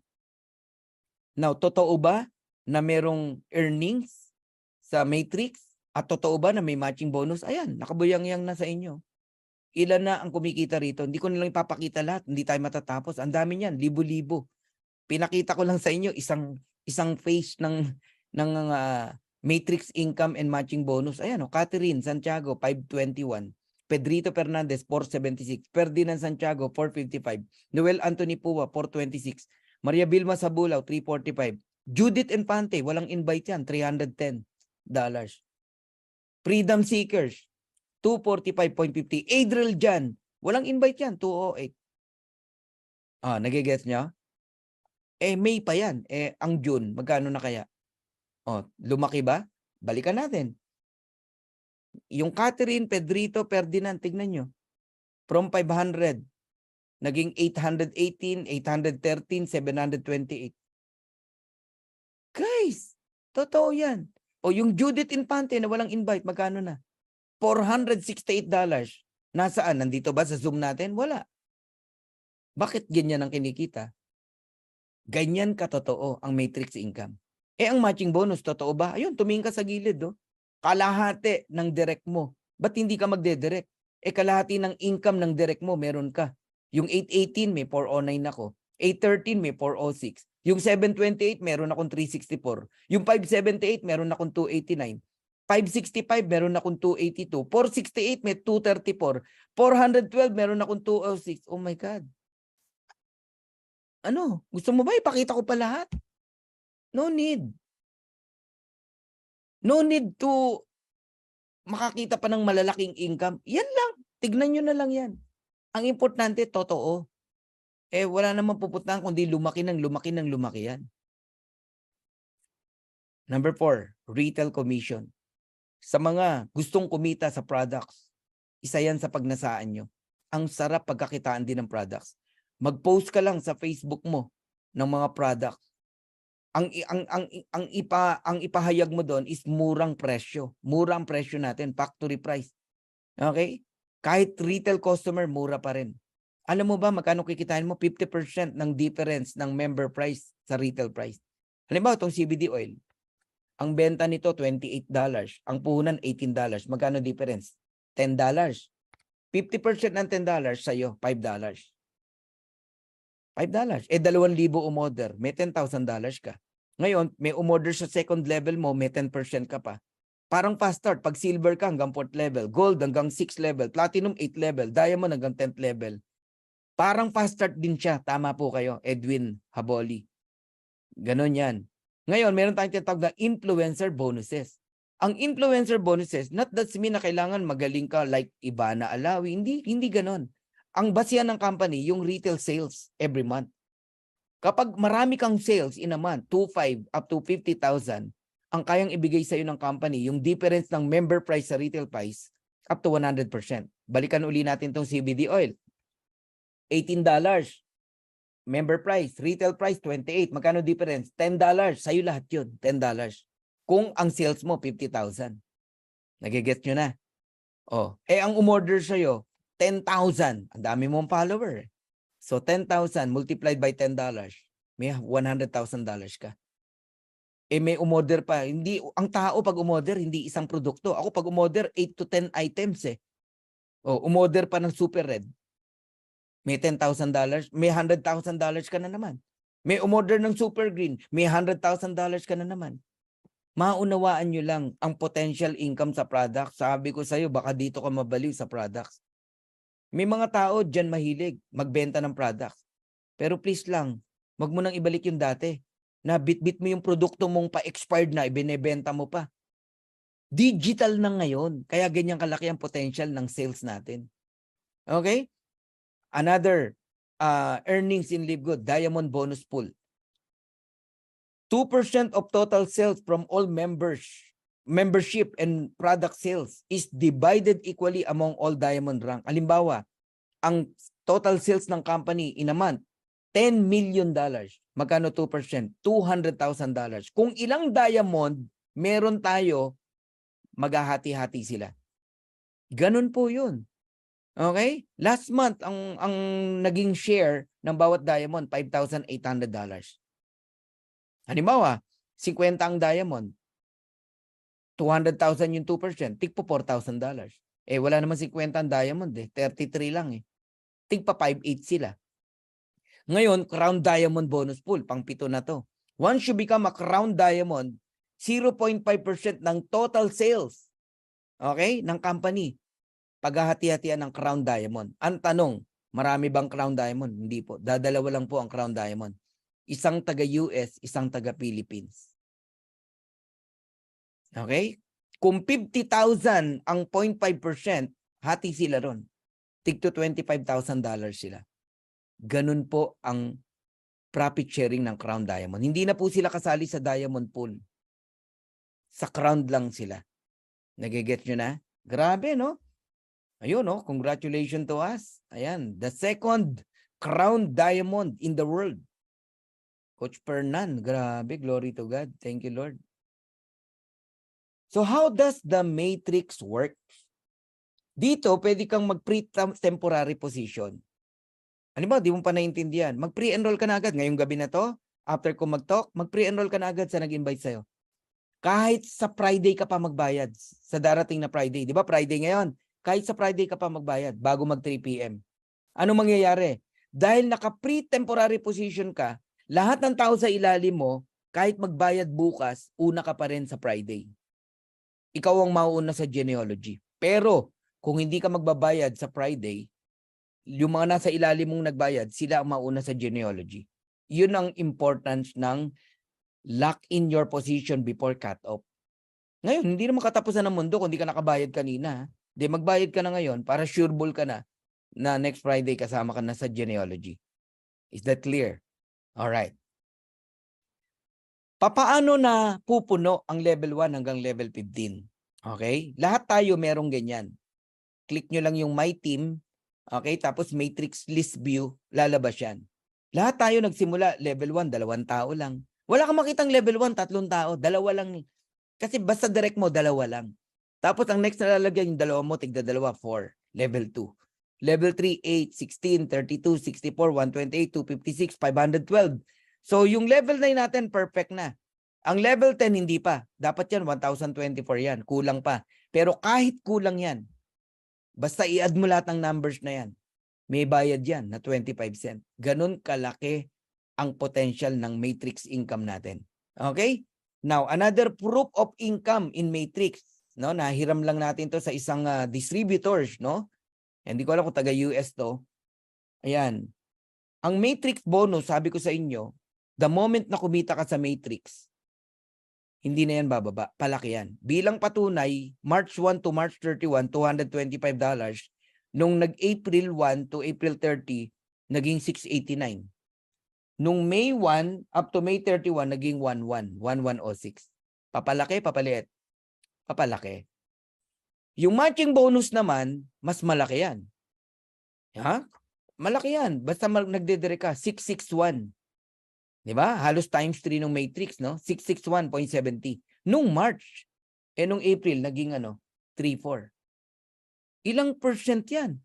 Now, totoo ba na merong earnings sa Matrix? At totoo ba na may matching bonus? Ayan, nakabuyang-yang na sa inyo. Ilan na ang kumikita rito? Hindi ko nilang ipapakita lahat. Hindi tayo matatapos. Ang dami niyan, libo-libo. Pinakita ko lang sa inyo isang phase ng Matrix Income and Matching Bonus. Ayan, Catherine Santiago 521, Pedrito Fernandez 476, Ferdinand Santiago 455, Noel Anthony Pua 426, Maria Vilma Sabulaw 345, Judith Infante, walang invite yan, $310. Freedom Seekers 245.50, Adriel Jan, walang invite yan, 208. Nagigets nyo? May pa yan. Ang June, magkano na kaya? Lumaki ba? Balikan natin. Yung Catherine, Pedrito, Ferdinand, tignan nyo. From 500, naging 818, 813, 728. Guys, totoo yan. Yung Judith Infante na walang invite, magkano na? $468. Nasaan? Nandito ba sa Zoom natin? Wala. Bakit ganyan ang kinikita? Ganyan katotoo ang matrix income. Ang matching bonus, totoo ba? Ayun, tumingin ka sa gilid. Kalahati ng direct mo. Ba't hindi ka magde-direct? Kalahati ng income ng direct mo, meron ka. Yung 818, may 409 ako. 813, may 406. Yung 728, meron akong 364. Yung 578, meron akong 289. 565, meron akong 282. 468, may 234. 412, meron akong 206. Oh my God. Ano? Gusto mo ba ipakita ko pa lahat? No need. No need to makakita pa ng malalaking income. Yan lang. Tignan nyo na lang yan. Ang importante, totoo. Wala namang pupuntahan kundi lumaki ng lumaki yan. Number 4, retail commission. Sa mga gustong kumita sa products, isa yan sa pagnasaan nyo. Ang sarap pagkakitaan din ng products. Mag-post ka lang sa Facebook mo ng mga products. Ang ipahayag mo doon is murang presyo. Murang presyo natin, factory price. Okay? Kahit retail customer, mura pa rin. Alam mo ba magkano kikitain mo? 50% ng difference ng member price sa retail price. Halimbawa, itong CBD oil. Ang benta nito, $28. Ang puhunan, $18. Magkano difference? $10. 50% ng $10 sa'yo, $5. $5. 2,000 umorder, may $10,000 ka. Ngayon, may umorder sa second level mo, may 10% ka pa. Parang fast start, pag silver ka hanggang 4th level, gold hanggang 6th level, platinum 8th level, diamond hanggang 10th level. Parang fast start din siya. Tama po kayo, Edwin Haboli. Ganon yan. Ngayon, meron tayong tinatawag na influencer bonuses. Ang influencer bonuses, not that mean na kailangan magaling ka like Ivana Alawi. Hindi ganon. Ang basihan ng company, yung retail sales every month. Kapag marami kang sales in a month, 2.5 up to 50,000, ang kayang ibigay sa iyo ng company, yung difference ng member price sa retail price, up to 100%. Balikan uli natin tong CBD oil. $18. Member price, retail price, 28. Magkano difference? $10. Sa'yo lahat yun, $10. Kung ang sales mo, 50,000. Nagigets nyo na? Oh, ang umorder sa'yo, 10,000. Ang dami mong follower. So, 10,000 multiplied by $10, may $100,000 ka. May umorder pa. Hindi, ang tao pag umorder, hindi isang produkto. Ako pag umorder, 8 to 10 items Oh, umorder pa ng Super Red. May $10,000, may $100,000 ka na naman. May umorder ng Super Green, may $100,000 ka na naman. Maunawaan nyo lang ang potential income sa product. Sabi ko sa'yo, baka dito ka mabaliw sa products. May mga tao dyan mahilig magbenta ng products. Pero please lang, wag mo nang ibalik yung dati. Na bit-bit mo yung produkto mong pa-expired na, ibinebenta mo pa. Digital na ngayon. Kaya ganyan kalaki ang potential ng sales natin. Okay? Another earnings in Live Good, Diamond Bonus Pool. 2% of total sales from all membership and product sales is divided equally among all diamond rank. Halimbawa, ang total sales ng company in a month, $10 million. Magkano 2%? $200,000. Kung ilang diamond meron tayo, maghahati-hati sila. Ganun po yun. Okay? Last month, ang naging share ng bawat diamond, $5,800. Halimbawa, 50 ang diamond. 200,000 yung 2%. Tigpo $4,000. Wala naman 50 ang diamond 33 lang Tigpa 5,800 sila. Ngayon, Crown Diamond Bonus Pool, pang-7 na to. Once you become a Crown Diamond, 0.5% ng total sales, okay, ng company, paghahati-hatian ng Crown Diamond. Ang tanong, marami bang Crown Diamond? Hindi po. Dadalawa lang po ang Crown Diamond. Isang taga-US, isang taga-Philippines. Okay? Kung 50,000 ang 0.5%, hati sila ron. Tig to $25,000 sila. Ganun po ang profit sharing ng Crown Diamond. Hindi na po sila kasali sa Diamond Pool. Sa Crown lang sila. Nagigets nyo na? Grabe, no? Ayun, no? Congratulations to us. Ayan. The second Crown Diamond in the world. Coach Fernan. Grabe. Glory to God. Thank you, Lord. So how does the matrix work? Dito, pwede kang mag-pre-temporary position. Ano ba, di mo pa naiintindihan. Mag-pre-enroll ka na agad. Ngayong gabi na to, after ko mag-talk, mag-pre-enroll ka na agad sa nag-invite sa'yo. Kahit sa Friday ka pa magbayad, sa darating na Friday. Di ba, Friday ngayon? Kahit sa Friday ka pa magbayad, bago mag-3 p.m. Ano mangyayari? Dahil naka-pre-temporary position ka, lahat ng tao sa ilalim mo, kahit magbayad bukas, una ka pa rin sa Friday. Ikaw ang mauuna sa genealogy. Pero, kung hindi ka magbabayad sa Friday, yung mga nasa ilalim mong nagbayad, sila ang mauna sa genealogy. Yun ang importance ng lock in your position before cut-off. Ngayon, hindi naman katapusan ng mundo kung hindi ka nakabayad kanina. Di magbayad ka na ngayon para sureball ka na next Friday kasama ka na sa genealogy. Is that clear? Alright. Papaano na pupuno ang level 1 hanggang level 15? Okay? Lahat tayo merong ganyan. Click nyo lang yung My Team. Okay? Tapos Matrix List View. Lalabas yan. Lahat tayo nagsimula. Level 1, 2 tao lang. Wala kang makitang level 1, 3 tao. 2 lang. Kasi basta direct mo, 2 lang. Tapos ang next na lalagyan yung 2 mo, tigda 2, 4. Level 2. Level 3, 8, 16, 32, 64, 128, 256, 512. So yung level 9 natin, perfect na. Ang level 10, hindi pa. Dapat yan, 1024 yan. Kulang pa. Pero kahit kulang yan, basta i-add mo lahat ng numbers na yan, may bayad yan na 25 cents. Ganun kalaki ang potential ng matrix income natin. Okay? Now, another proof of income in matrix. no? Nahiram lang natin to sa isang distributors, no? Hindi ko alam kung taga-US to. Ayan. Ang matrix bonus, sabi ko sa inyo, the moment na kumita ka sa matrix, hindi na yan bababa. Palaki yan. Bilang patunay, March 1 to March 31, $225. Nung nag-April 1 to April 30, naging 689. Nung May 1 up to May 31, naging 1106. Papalaki, papaliit. Papalaki. Yung matching bonus naman, mas malaki yan. Ha? Malaki yan. Basta nagdedire ka, 661. Diba? Halos times 3 nung matrix, no? 661.70. Nung March. Nung April, naging 3.4. Ilang percent yan?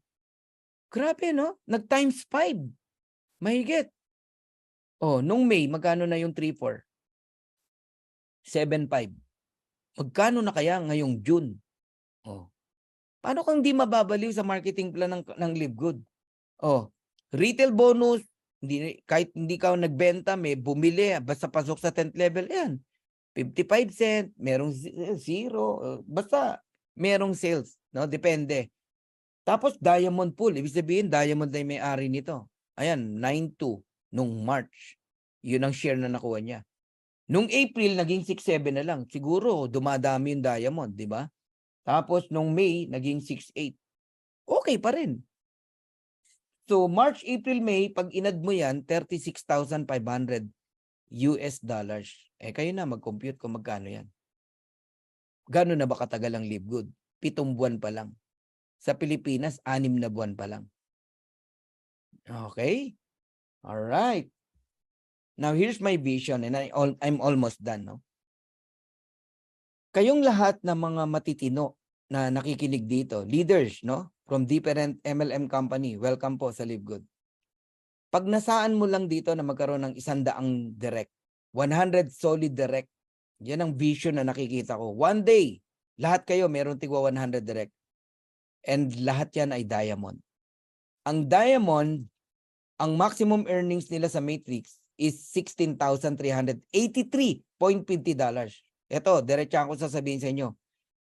Grabe, no? Nag-times 5. Mahigit. Nung May, magkano na yung 3.4? 7.5. Magkano na kaya ngayong June? Paano kung di mababaliw sa marketing plan ng Live Good? Retail bonus, kahit hindi ka nagbenta, may bumili, basta pasok sa 10th level, yan. 55 cent, merong 0, basta merong sales, no? Depende. Tapos diamond pool, ibig sabihin diamond na yung may-ari nito. Ayan, 9.2 nung March. Yun ang share na nakuha niya. Nung April, naging 6.7 na lang. Siguro, dumadami yung diamond, di ba? Tapos, nung May, naging 6.8. Okay pa rin. So, March, April, May, pag inad mo yan, 36,500 US dollars. Kayo na mag-compute kung magkano yan. Gano'n na ba katagal ang Live Good? 7 buwan pa lang. Sa Pilipinas, 6 na buwan pa lang. Okay? Alright. Now, here's my vision and I'm almost done. No? Kayong lahat na mga matitino na nakikinig dito, leaders, no? From different MLM company, welcome po sa Live Good. Pag nasaan mo lang dito na magkaroon ng 100 direct, 100 solid direct, yan ang vision na nakikita ko. One day, lahat kayo meron tigwa 100 direct. And lahat yan ay diamond. Ang diamond, ang maximum earnings nila sa matrix is $16,383.50. Ito, diretsahan ko sasabihin sa inyo.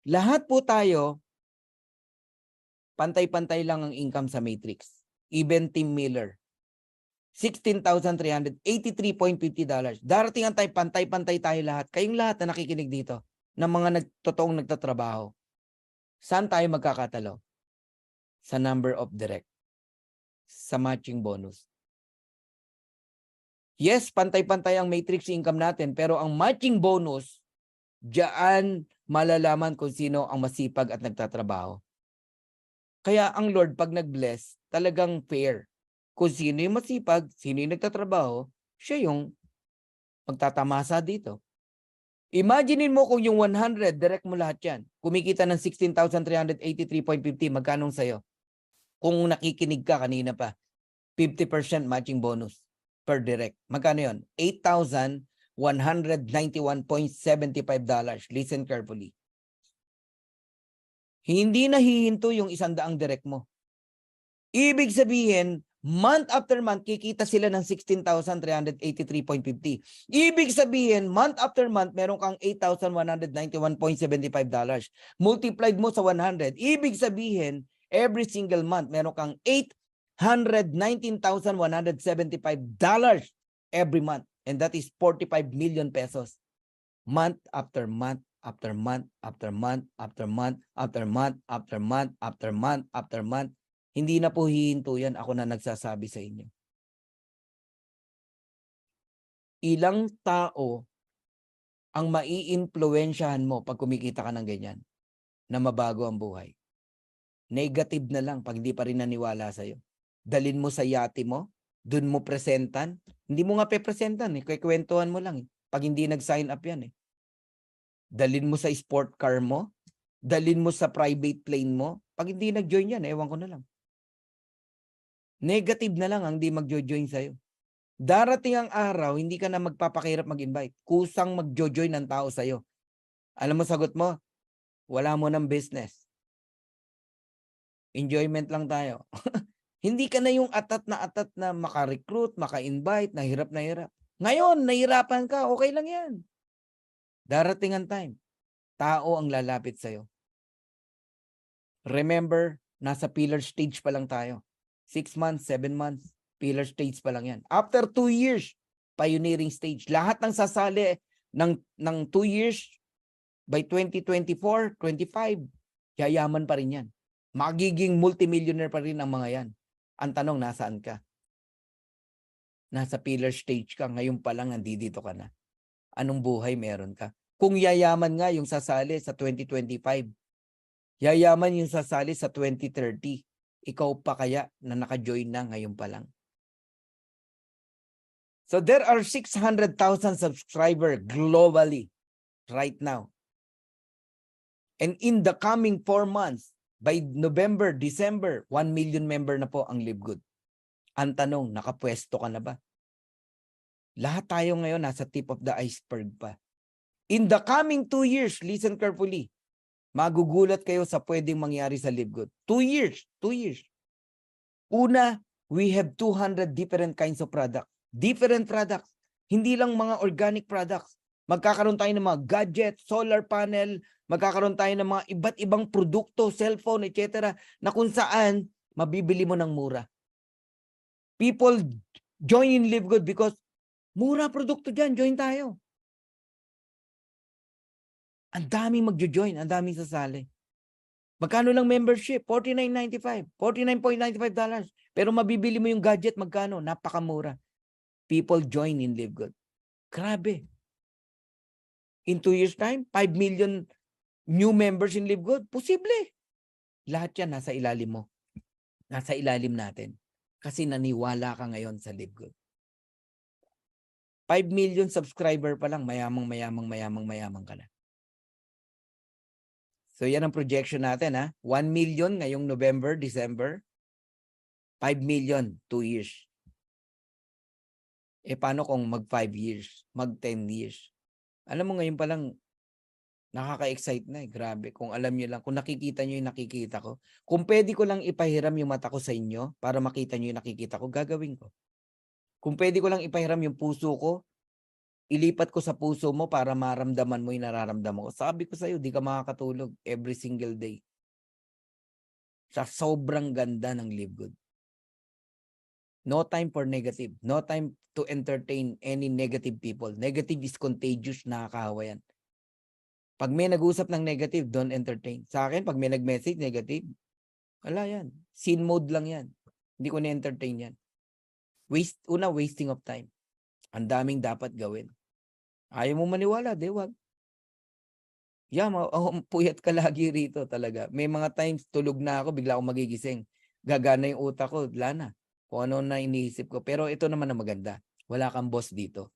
Lahat po tayo, pantay-pantay lang ang income sa matrix. Even Tim Miller. $16,383.50. Darating ang tayo, pantay-pantay tayo lahat. Kayong lahat na nakikinig dito, ng mga totoong nagtatrabaho. Saan tayo magkakatalo? Sa number of direct. Sa matching bonus. Yes, pantay-pantay ang matrix income natin, pero ang matching bonus, diyan malalaman kung sino ang masipag at nagtatrabaho. Kaya ang Lord, pag nag-bless, talagang fair. Kung sino yung masipag, sino yung nagtatrabaho, siya yung magtatamasa dito. Imaginein mo kung yung 100, direct mo lahat yan. Kumikita ng 16,383.50, magkano sa'yo? Kung nakikinig ka kanina pa, 50% matching bonus per direct. Magkano yun? $8,191.75. Listen carefully. Hindi nahihinto yung 100 direct mo. Ibig sabihin, month after month, kikita sila ng 16,383.50. Ibig sabihin, month after month, meron kang $8,191.75. Multiplied mo sa 100. Ibig sabihin, every single month, meron kang $819,175 every month. And that is 45 million pesos. Month after month, after month, after month, after month, after month, after month, after month, after month. Hindi na po hihinto yan. Ako na nagsasabi sa inyo. Ilang tao ang maiimpluwensyahan mo pag kumikita ka ng ganyan na mabago ang buhay? Negative na lang pag hindi pa rin naniwala sa'yo. Dalin mo sa yate mo, dun mo presentan. Hindi mo nga pe-presentan, kikwentuhan mo lang. Pag hindi nag-sign up yan. Dalin mo sa sport car mo, dalin mo sa private plane mo. Pag hindi nag-join yan, ewan ko na lang. Negative na lang ang di mag-join sa'yo. Darating ang araw, hindi ka na magpapakahirap mag-invite. Kusang mag-join ng tao sa'yo. Alam mo, sagot mo, wala mo ng business. Enjoyment lang tayo. Hindi ka na yung atat na maka-recruit, maka-invite, nahirap na hirap. Ngayon, nahirapan ka, okay lang yan. Darating ang time. Tao ang lalapit sa'yo. Remember, nasa pillar stage pa lang tayo. 6 months, 7 months, pillar stage pa lang yan. After 2 years, pioneering stage. Lahat ng sasali ng 2 years, by 2024, 25, yayaman pa rin yan. Magiging multimillionaire pa rin ang mga yan. Ang tanong, nasaan ka? Nasa pillar stage ka, ngayon pa lang nandito ka na. Anong buhay meron ka? Kung yayaman nga yung sasali sa 2025, yayaman yung sasali sa 2030, ikaw pa kaya na naka-join na ngayon pa lang? So there are 600,000 subscribers globally right now. And in the coming 4 months, by November, December, 1 million member na po ang Live Good. Ang tanong, nakapwesto ka na ba? Lahat tayo ngayon nasa tip of the iceberg pa. In the coming 2 years, listen carefully, magugulat kayo sa pwedeng mangyari sa Live Good. 2 years. Una, we have 200 different kinds of products. Different products. Hindi lang mga organic products. Magkakaroon tayo ng mga gadget, solar panel, magkakaroon tayo ng mga iba't ibang produkto, cellphone, etc. na kung saan mabibili mo ng mura. People join in Live Good because mura produkto dyan, join tayo. Ang daming magjo-join, ang daming sasali. Magkano lang membership? $49.95, $49.95. Pero mabibili mo yung gadget, magkano? Napakamura. People join in Live Good. Grabe. In 2 years time, 5 million new members in Live Good. Posible. Lahat yan nasa ilalim mo. Nasa ilalim natin. Kasi naniwala ka ngayon sa Live Good. 5 million subscriber pa lang, mayamang ka na. So yan ang projection natin, ha. 1 million ngayong November, December. 5 million, 2 years. Paano kung mag 5 years, mag 10 years? Alam mo ngayon pa lang, nakaka-excite na Grabe. Kung alam nyo lang, kung nakikita nyo yung nakikita ko, kung pwede ko lang ipahiram yung mata ko sa inyo para makita nyo yung nakikita ko, gagawin ko. Kung pwede ko lang ipahiram yung puso ko, ilipat ko sa puso mo para maramdaman mo yung nararamdaman ko. Sabi ko sa'yo, di ka makakatulog every single day. Sa sobrang ganda ng Live Good. No time for negative. No time to entertain any negative people. Negative is contagious, nakakahawa yan. Pag may nag-usap ng negative, don't entertain. Sa akin, pag may nag-message negative, wala yan. Scene mode lang yan. Hindi ko na-entertain yan. Wasting of time. Ang daming dapat gawin. Ayaw mo maniwala, di wag. Puyat ka lagi rito talaga. May mga times, tulog na ako, bigla akong magigising. Gagana yung utak ko, wala na. Kung ano na iniisip ko. Pero ito naman ang maganda. Wala kang boss dito.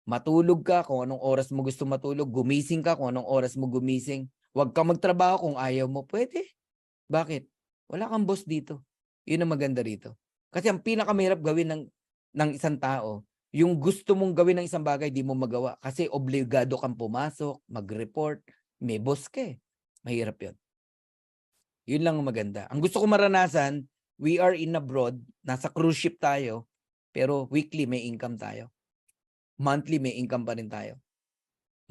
Matulog ka kung anong oras mo gusto matulog. Gumising ka kung anong oras mo gumising. Huwag ka magtrabaho kung ayaw mo. Pwede. Bakit? Wala kang boss dito. Yun ang maganda rito. Kasi ang pinakamahirap gawin ng isang tao, yung gusto mong gawin ng isang bagay, di mo magawa. Kasi obligado kang pumasok, mag-report, may boss ka eh. Mahirap yun. Yun lang ang maganda. Ang gusto ko maranasan, we are in abroad, nasa cruise ship tayo, pero weekly may income tayo. Monthly may income pa rin tayo.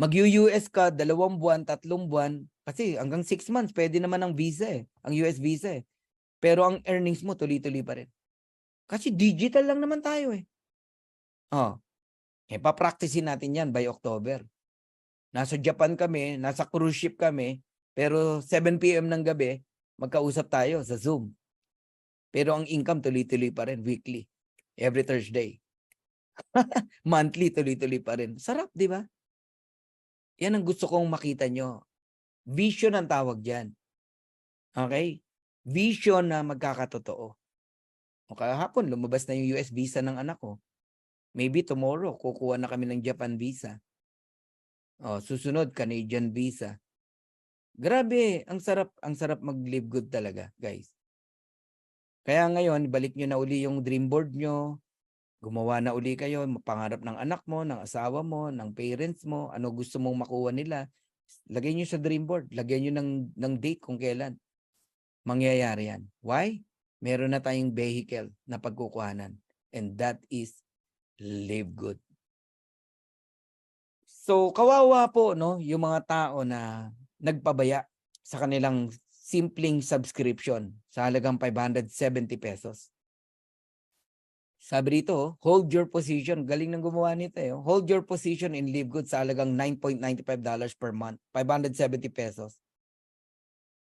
Mag-US ka, 2 buwan, 3 buwan, kasi hanggang 6 months, pwede naman ang visa eh, ang US visa eh. Pero ang earnings mo, tuloy-tuloy pa rin. Kasi digital lang naman tayo eh. Pa-practicein natin yan by October. Nasa Japan kami, nasa cruise ship kami, pero 7 PM ng gabi, magkausap tayo sa Zoom. Pero ang income tuloy-tuloy pa rin, weekly. Every Thursday. Monthly, tuloy-tuloy pa rin. Sarap, di ba? Yan ang gusto kong makita nyo. Vision ang tawag dyan. Okay? Vision na magkakatotoo. O kahapon, lumabas na yung US visa ng anak ko. Maybe tomorrow, kukuha na kami ng Japan visa. Susunod, Canadian visa. Grabe, ang sarap mag-live good talaga, guys. Kaya ngayon, balik nyo na uli yung dream board nyo. Gumawa na uli kayo, pangarap ng anak mo, ng asawa mo, ng parents mo, ano gusto mong makuha nila. Lagay nyo sa dream board, lagyan nyo ng date kung kailan. Mangyayari yan. Why? Meron na tayong vehicle na pagkukuhanan. And that is Live Good. So, kawawa po, no, yung mga tao na nagpabaya sa kanilang simpleng subscription sa halagang 570 pesos. Sabi dito, hold your position. Galing ng gumawa nito eh. Hold your position in LiveGood sa halagang $9.95 per month. 570 pesos.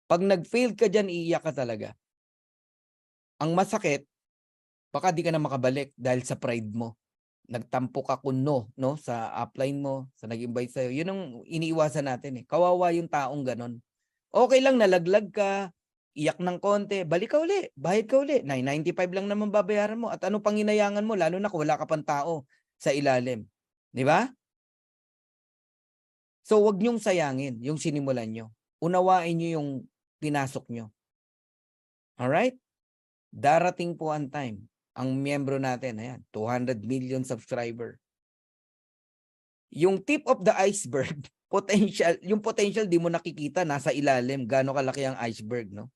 Pag nag-fail ka dyan, iiyak ka talaga. Ang masakit, baka di ka na makabalik dahil sa pride mo. Nagtampo ka kuno, no, sa upline mo, sa nag-invite sa'yo. Yun ang iniiwasan natin eh. Kawawa yung taong ganon. Okay lang, nalaglag ka, iyak ng konti, balik ka uli, bayad ka uli. 995 lang naman babayaran mo. At ano pang hinayangan mo, lalo na kung wala ka pang tao sa ilalim. Di ba? So, wag niyong sayangin yung sinimulan nyo. Unawain nyo yung pinasok nyo. Alright? Darating po ang time. Ang miyembro natin, ayan, 200 million subscriber. Yung tip of the iceberg, yung potential di mo nakikita, nasa ilalim, gaano kalaki ang iceberg, no?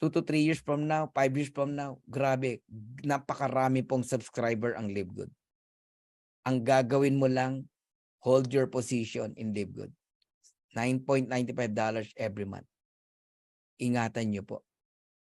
2 to 3 years from now, 5 years from now, grabe, napakarami pong subscriber ang LiveGood. Ang gagawin mo lang, hold your position in LiveGood. $9.95 every month. Ingatan nyo po.